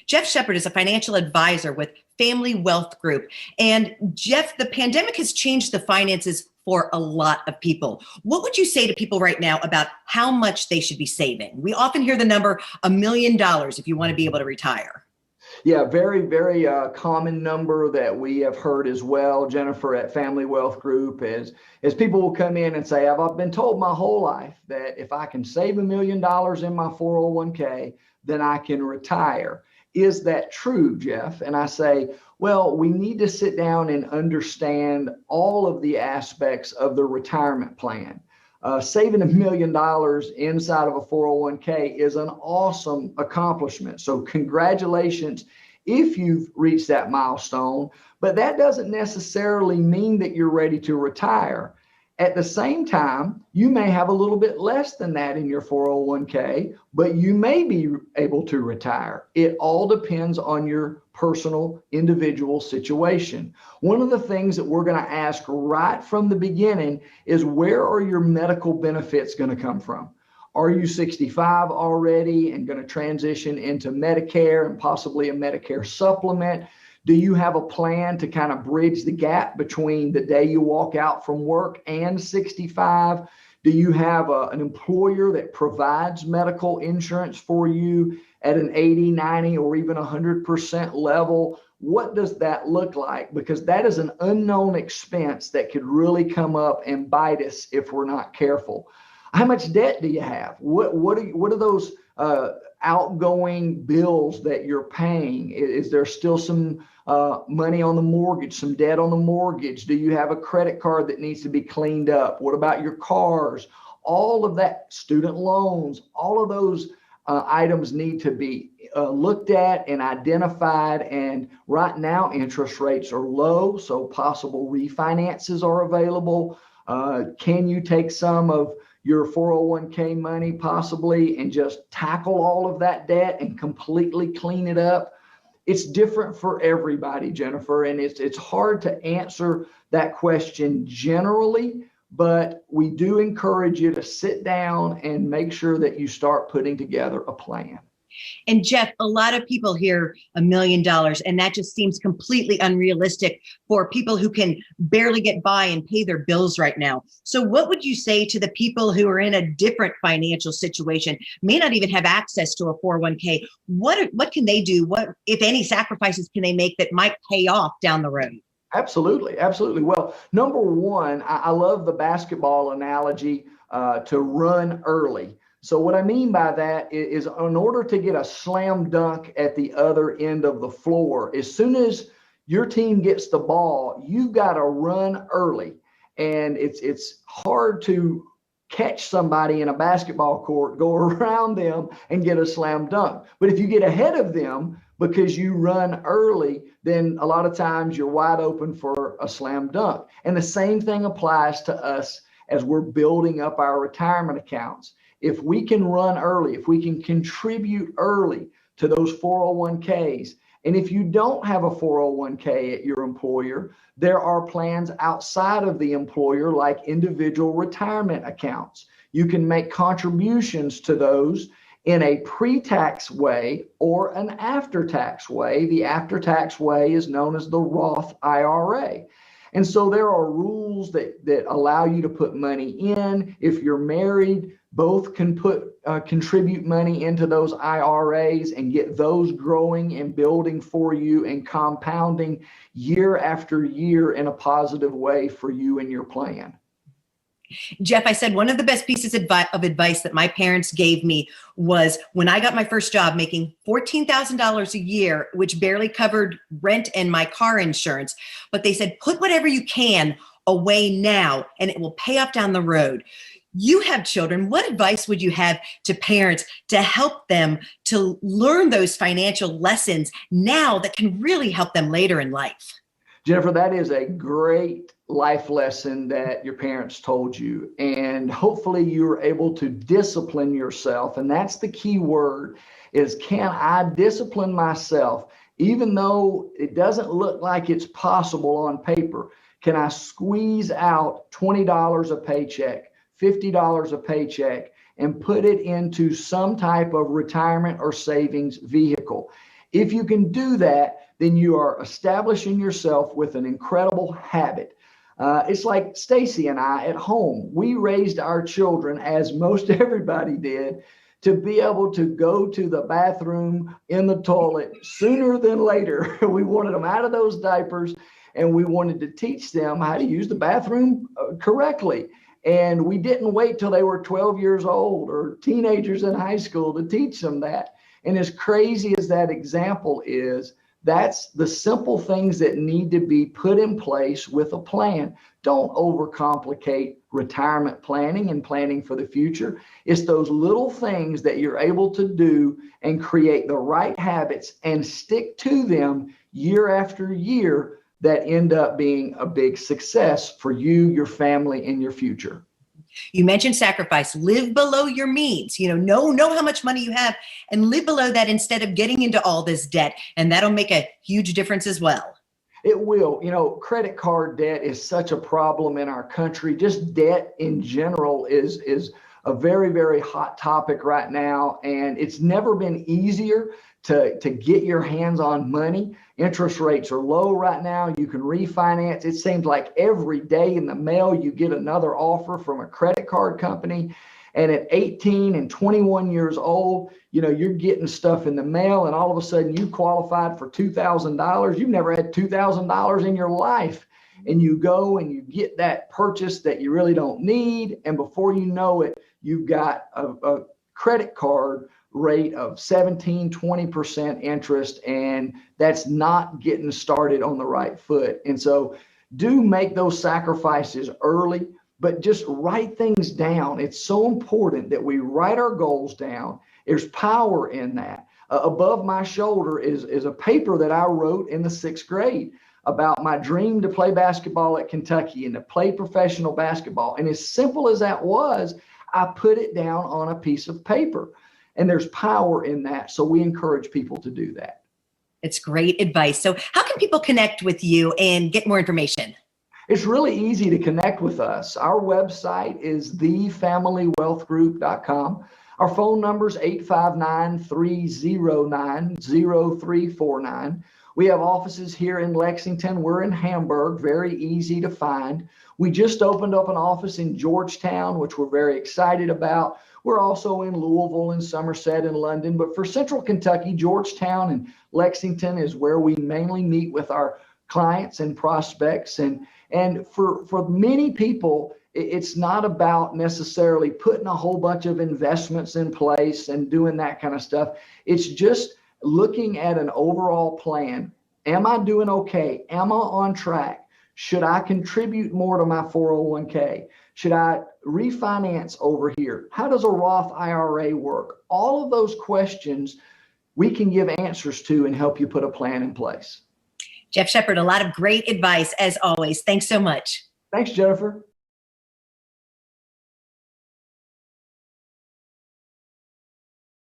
Jeff Sheppard is a financial advisor with Family Wealth Group. And Jeff, the pandemic has changed the finances for a lot of people. What would you say to people right now about how much they should be saving? We often hear the number $1 million if you want to be able to retire. Yeah, very, very common number that we have heard as well, Jennifer, at Family Wealth Group, as people will come in and say, I've been told my whole life that if I can save $1 million in my 401k, then I can retire. Is that true, Jeff? And I say, well, we need to sit down and understand all of the aspects of the retirement plan. Saving $1 million inside of a 401k is an awesome accomplishment. So congratulations if you've reached that milestone, but that doesn't necessarily mean that you're ready to retire. At the same time, you may have a little bit less than that in your 401k, but you may be able to retire. It all depends on your personal individual situation. One of the things that we're going to ask right from the beginning is, where are your medical benefits going to come from? Are you 65 already and going to transition into Medicare and possibly a Medicare supplement? Do you have a plan to kind of bridge the gap between the day you walk out from work and 65? Do you have an employer that provides medical insurance for you at an 80, 90, or even 100% level? What does that look like? Because that is an unknown expense that could really come up and bite us if we're not careful. How much debt do you have? What are those outgoing bills that you're paying? Is there still some money on the mortgage, some debt on the mortgage? Do you have a credit card that needs to be cleaned up? What about your cars? All of that, student loans, all of those items need to be looked at and identified. And right now, interest rates are low, so possible refinances are available. Can you take some of your 401k money possibly and just tackle all of that debt and completely clean it up? It's different for everybody, Jennifer, and it's hard to answer that question generally, but we do encourage you to sit down and make sure that you start putting together a plan. And Jeff, a lot of people hear $1 million, and that just seems completely unrealistic for people who can barely get by and pay their bills right now. So what would you say to the people who are in a different financial situation, may not even have access to a 401k? What can they do? What, if any, sacrifices can they make that might pay off down the road? Absolutely. Absolutely. Well, number one, I love the basketball analogy to run early. So what I mean by that is in order to get a slam dunk at the other end of the floor, as soon as your team gets the ball, you've got to run early. And it's hard to catch somebody in a basketball court, go around them and get a slam dunk. But if you get ahead of them because you run early, then a lot of times you're wide open for a slam dunk. And the same thing applies to us as we're building up our retirement accounts. If we can run early, if we can contribute early to those 401ks, and if you don't have a 401k at your employer, there are plans outside of the employer like individual retirement accounts. You can make contributions to those in a pre-tax way or an after-tax way. The after-tax way is known as the Roth IRA. And so there are rules that allow you to put money in. If you're married, both can contribute money into those IRAs and get those growing and building for you and compounding year after year in a positive way for you and your plan. Jeff, I said one of the best pieces of advice that my parents gave me was when I got my first job making $14,000 a year, which barely covered rent and my car insurance. But they said, put whatever you can away now and it will pay off down the road. You have children. What advice would you have to parents to help them to learn those financial lessons now that can really help them later in life? Jennifer, that is a great life lesson that your parents told you. And hopefully you're able to discipline yourself. And that's the key word is, can I discipline myself? Even though it doesn't look like it's possible on paper, can I squeeze out $20 a paycheck, $50 a paycheck, and put it into some type of retirement or savings vehicle? If you can do that, then you are establishing yourself with an incredible habit. It's like Stacy and I at home. We raised our children, as most everybody did, to be able to go to the bathroom in the toilet sooner than later. We wanted them out of those diapers, and we wanted to teach them how to use the bathroom correctly. And we didn't wait till they were 12 years old or teenagers in high school to teach them that. And as crazy as that example is, that's the simple things that need to be put in place with a plan. Don't overcomplicate retirement planning and planning for the future. It's those little things that you're able to do and create the right habits and stick to them year after year that end up being a big success for you, your family, and your future. You mentioned sacrifice. Live below your means. Know how much money you have and live below that instead of getting into all this debt. And that'll make a huge difference as well. It will. Credit card debt is such a problem in our country. Just debt in general is a very, very hot topic right now. And it's never been easier to get your hands on money. Interest rates are low right now. You can refinance. It seems like every day in the mail, you get another offer from a credit card company. And at 18 and 21 years old, you're getting stuff in the mail, and all of a sudden you qualified for $2,000. You've never had $2,000 in your life. And you go and you get that purchase that you really don't need. And before you know it, you've got a credit card rate of 17, 20% interest, and that's not getting started on the right foot. And so do make those sacrifices early, but just write things down. It's so important that we write our goals down. There's power in that. Above my shoulder is a paper that I wrote in the 6th grade about my dream to play basketball at Kentucky and to play professional basketball. And as simple as that was, I put it down on a piece of paper. And there's power in that. So we encourage people to do that. It's great advice. So how can people connect with you and get more information? It's really easy to connect with us. Our website is thefamilywealthgroup.com. Our phone number is 859-309-0349. We have offices here in Lexington. We're in Hamburg, very easy to find. We just opened up an office in Georgetown, which we're very excited about. We're also in Louisville and Somerset and London. But for Central Kentucky, Georgetown and Lexington is where we mainly meet with our clients and prospects. And for many people, it's not about necessarily putting a whole bunch of investments in place and doing that kind of stuff. It's just looking at an overall plan. Am I doing okay? Am I on track? Should I contribute more to my 401k? Should I refinance over here? How does a Roth IRA work? All of those questions we can give answers to and help you put a plan in place. Jeff Sheppard, a lot of great advice as always. Thanks so much. Thanks, Jennifer.